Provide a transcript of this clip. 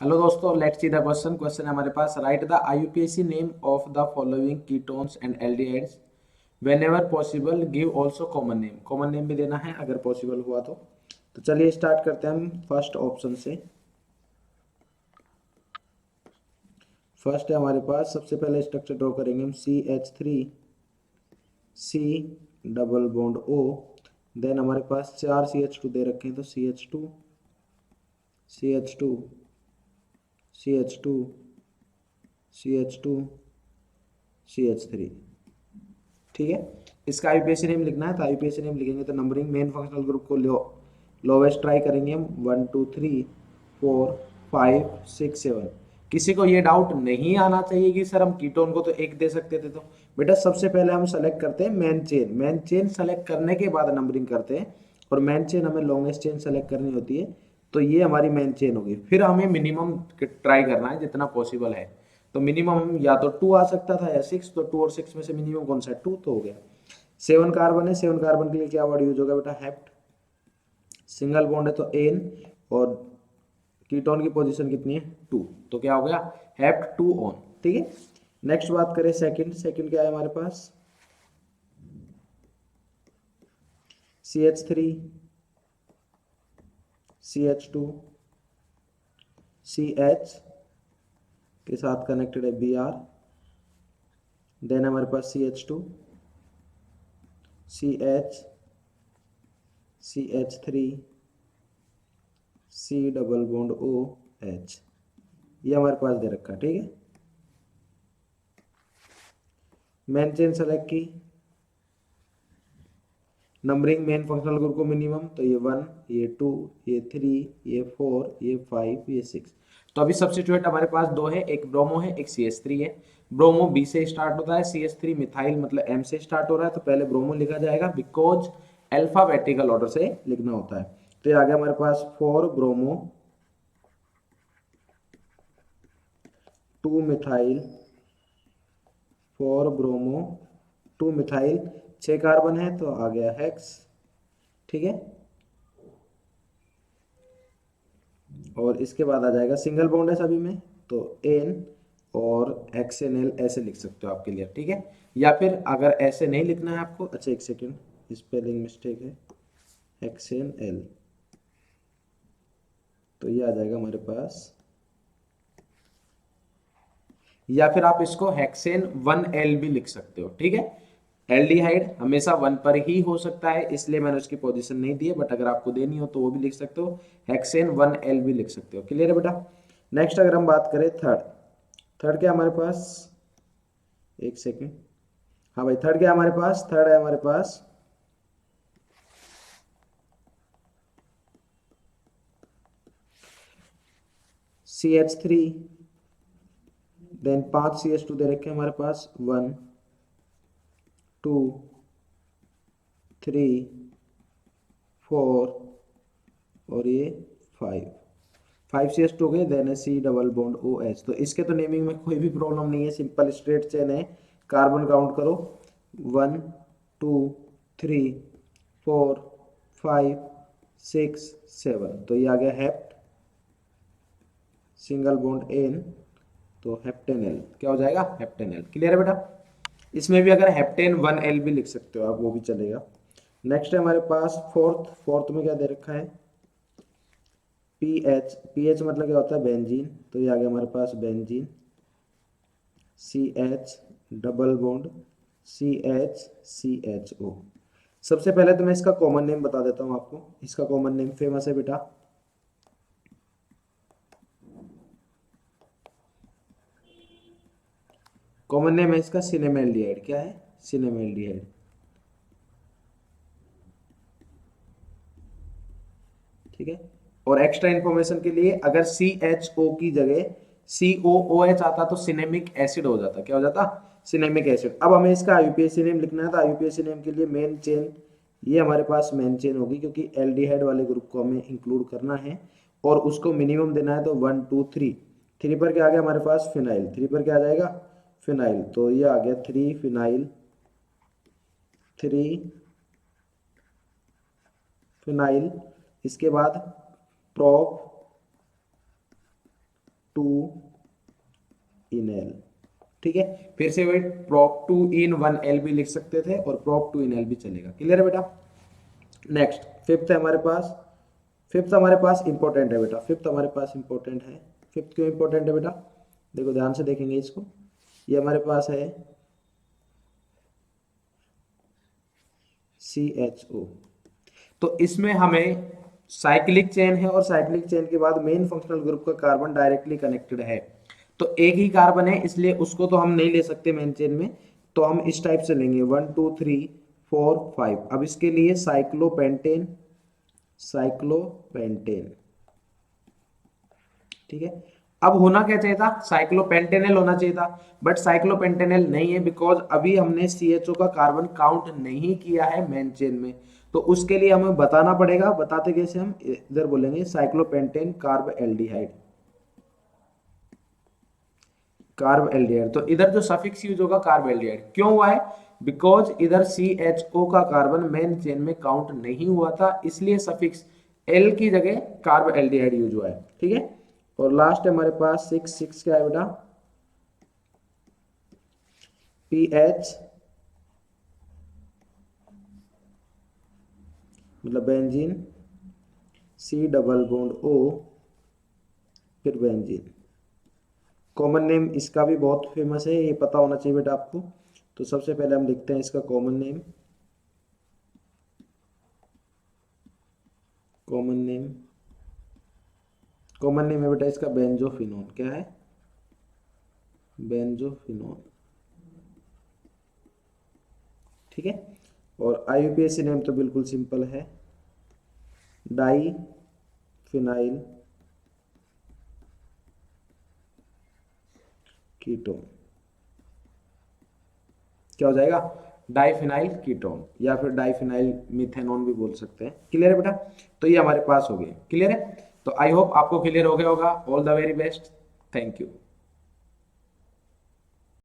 Hello दोस्तों, let's see the question. Question है हमारे पास, right the IUPAC name of the following ketones and aldehydes whenever possible, give also common name. Common name भी देना है अगर पॉसिबल हुआ तो चलिए स्टार्ट करते हैं हम फर्स्ट ऑप्शन से। फर्स्ट है हमारे पास, सबसे पहले स्ट्रक्चर ड्रॉ करेंगे हम CH3 C double bond O। Then हमारे पास 4 CH2 दे रखे हैं तो CH2 CH2 CH2 CH2 CH3। ठीक है, इसका आईयूपीएसी नेम लिखना है तो आईयूपीएसी नेम लिखेंगे तो नंबरिंग मेन फंक्शनल ग्रुप को लोवेस्ट ट्राई करेंगे हम 1 2 3 4 5 6 7। किसी को ये डाउट नहीं आना चाहिए कि सर हम कीटोन को तो एक दे सकते थे। तो बेटा सबसे पहले हम सेलेक्ट करते हैं मेन चेन सेलेक्ट करने के बाद नंबरिंग करते हैं, और मेन चेन हमें लॉन्गेस्ट चेन सेलेक्ट करनी होती है। तो ये हमारी मेन चेन होगी, फिर हमें मिनिमम ट्राई करना है जितना पॉसिबल है। तो मिनिमम या तो 2 आ सकता था या 6, तो 2 और 6 में से मिनिमम कौन सा है? 2 तो हो गया। 7 कार्बन है, 7 कार्बन के लिए क्या वर्ड यूज होगा बेटा? हेप्ट। सिंगल बॉन्ड है तो एन, और कीटोन की पोजीशन कितनी है? 2, तो क्या हो गया? Hept 2 on. ठीक है, नेक्स्ट बात करें सेकंड। सेकंड क्या है हमारे पास? CH3 CH2 CH के साथ कनेक्टेड है Br। देन हमारे पास CH2 CH CH3 C double bond OH, ये हमारे पास दे रखा है। ठीक है, मेन चेन सेलेक्ट की, नंबरिंग मेन फंक्शनल ग्रुप को मिनिमम, तो ये 1 ये 2 ये 3 ये 4 ये 5 ये 6। तो अभी सब्स्टिट्यूट हमारे पास दो है, एक ब्रोमो है एक CH3 है। ब्रोमो B से स्टार्ट होता है, CH3 मिथाइल मतलब M से स्टार्ट हो रहा है, तो पहले ब्रोमो लिखा जाएगा बिकॉज अल्फाबेटिकल ऑर्डर से लिखना होता है। तो ये आ गया हमारे पास 4 bromo 2 methyl 4 bromo 2 methyl, 6 carbon है तो आ गया हेक्स। ठीक है, और इसके बाद आ जाएगा सिंगल बॉन्ड है सभी में, तो एन और XNL ऐसे लिख सकते हो आप क्लियर। ठीक है, या फिर अगर ऐसे नहीं लिखना है आपको, अच्छा एक सेकेंड स्पेलिंग मिस्टेक है, XNL, तो ये आ जाएगा हमारे पास, या फिर आप इसको हेक्सेन 1L भी लिख सकते हो। ठीक है, एल्डिहाइड हमेशा 1 पर ही हो सकता है, इसलिए मैंने उसकी पोजीशन नहीं दी है, बट अगर आपको देनी हो तो वो भी लिख सकते हो, हेक्सेन 1L भी लिख सकते हो। क्लियर है बेटा? नेक्स्ट अगर हम बात करें थर्ड, थर्ड क्या हमारे पास, एक सेकेंड, हाँ भाई थर्ड क्या हमारे पास? थर्ड है हमारे पास CH3, देन 5 CH2 दे रखे हैं हमारे पास, 1 2 3 4 और ये 5, 5 CH2 हो गए। देन है C डबल बॉन्ड OH। तो इसके तो नेमिंग में कोई भी प्रॉब्लम नहीं है, सिंपल स्ट्रेट चेन है। कार्बन काउंट करो, 1 2 3 4 5 6 7, तो ये आ गया हेप्ट, सिंगल बॉन्ड एन, तो हेप्टेनल क्या हो जाएगा? हेप्टेनल। क्लियर है बेटा? इसमें भी अगर हेप्टेन 1L भी लिख सकते हो आप, वो भी चलेगा। नेक्स्ट है हमारे पास फोर्थ। फोर्थ में क्या दे रखा है? पीएच मतलब क्या होता है? बेंजीन, तो ये आ गया हमारे पास benzene, CH double bond CH CHO। सबसे पहले तो मैं इसका कॉमन नेम बता देता हूँ आपको। इसका कॉमन नेम फेमस है बेटा, कॉमन नेम है इसका सिनेमेल्डिहाइड। क्या है? सिनेमेल्डिहाइड। ठीक है, और एक्स्ट्रा इंफॉर्मेशन के लिए, अगर CHO की जगह COOH आता तो सिनेमिक एसिड हो जाता। क्या हो जाता? Cinnamic acid. अब हमें इसका आईयूपीएसी नेम लिखना है, तो आईयूपीएसी नेम के लिए मेन चेन, ये हमारे पास मेन चेन होगी क्योंकि एल्डिहाइड वाले ग्रुप को हमें इंक्लूड करना है, और उसको मिनिमम देना है, तो 1 2 3। 3 पर क्या आ गया हमारे पास? फिनाइल। 3 पर क्या आ जाएगा? फिनाइल, तो ये आ गया 3 फिनाइल, 3 फिनाइल। इसके बाद प्रोप टू इनएल। ठीक है, फिर से वही prop 2 in 1L भी लिख सकते थे और prop 2 in L भी चलेगा। क्लियर है बेटा? नेक्स्ट फिफ्थ है हमारे पास, फिफ्थ हमारे पास इंपॉर्टेंट है बेटा, फिफ्थ हमारे पास इंपॉर्टेंट है। फिफ्थ क्यों इंपॉर्टेंट है बेटा? देखो ध्यान से देखेंगे इसको, ये हमारे पास है CHO। तो इसमें हमें साइक्लिक चेन है और साइक्लिक चेन के बाद मेन फंक्शनल ग्रुप का कार्बन डायरेक्टली कनेक्टेड है, तो एक ही कार्बन है इसलिए उसको तो हम नहीं ले सकते मेन चेन में, तो हम इस टाइप से लेंगे 1 2 3 4 5। अब इसके लिए साइक्लोपेंटेन, साइक्लोपेंटेन। ठीक है, अब होना क्या चाहिए था, साइक्लोपेंटेनल होना चाहिए था, बट साइक्लोपेंटेनल नहीं है बिकॉज अभी हमने CHO का कार्बन काउंट नहीं किया है मेन चेन में। तो उसके लिए हमें बताना पड़ेगा, बताते कैसे, हम इधर बोलेंगे cyclopentane carb aldehyde, carb aldehyde. तो इधर जो सफिक्स यूज होगा कार्ब एल्डिहाइड, क्यों हुआ है, बिकॉज इधर CHO का कार्बन मेन चेन में काउंट नहीं हुआ था, इसलिए सफिक्स L की जगह कार्ब एल्डिहाइड यूज हुआ है। ठीक है, और लास्ट है हमारे पास 6 क्या है बेटा, PH मतलब benzene, C double bond O, फिर बेंजीन। कॉमन नेम इसका भी बहुत फेमस है, ये पता होना चाहिए बेटा आपको। तो सबसे पहले हम लिखते हैं इसका common name, common name, common name है बेटा इसका बेंजोफिनोन। क्या है, बेंजोफिनोन। ठीक है, और IUPAC नेम तो बिल्कुल सिंपल है, डाई फिनाइल कीटोन। क्या हो जाएगा, डाइफिनाइल कीटोन या फिर डाइफिनाइल मिथेनॉन भी बोल सकते हैं। क्लियर है बेटा? तो ये हमारे पास हो गए। क्लियर है? तो आई होप आपको क्लियर हो गया होगा। All the very best, thank you.